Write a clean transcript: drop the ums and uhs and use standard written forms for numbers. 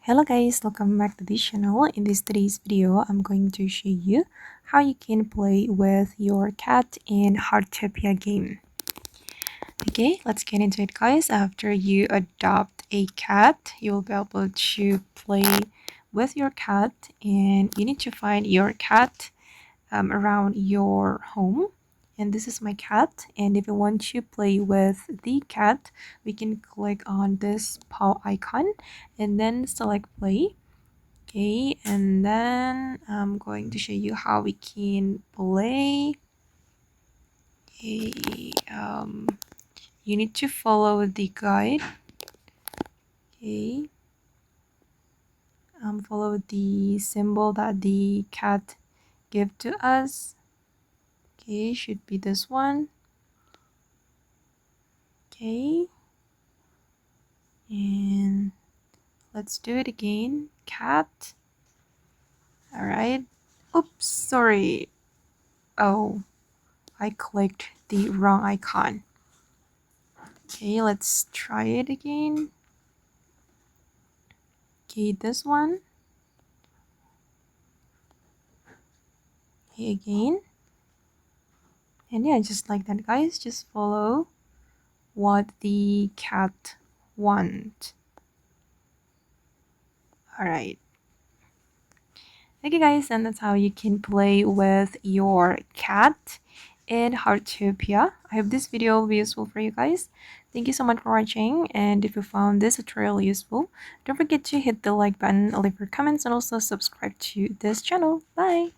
Hello guys, welcome back to this channel. In today's video, I'm going to show you how you can play with your cat in Heartopia game. Okay, let's get into it guys. After you adopt a cat, you'll be able to play with your cat, and you need to find your cat around your home. And this is my cat, and if you want to play with the cat, we can click on this paw icon and then select play. Okay, and then I'm going to show you how we can play. Okay, you need to follow the guide. Okay, follow the symbol that the cat give to us. Okay, should be this one. Okay, and let's do it again. Cat. All right. Oops, sorry. Oh, I clicked the wrong icon. Okay, let's try it again. Okay, this one. Okay, again. And yeah, just like that, guys. Just follow what the cat want. All right. Okay, guys, and that's how you can play with your cat in Heartopia. I hope this video will be useful for you guys. Thank you so much for watching, and if you found this tutorial useful, don't forget to hit the like button, leave your comments, and also subscribe to this channel. Bye!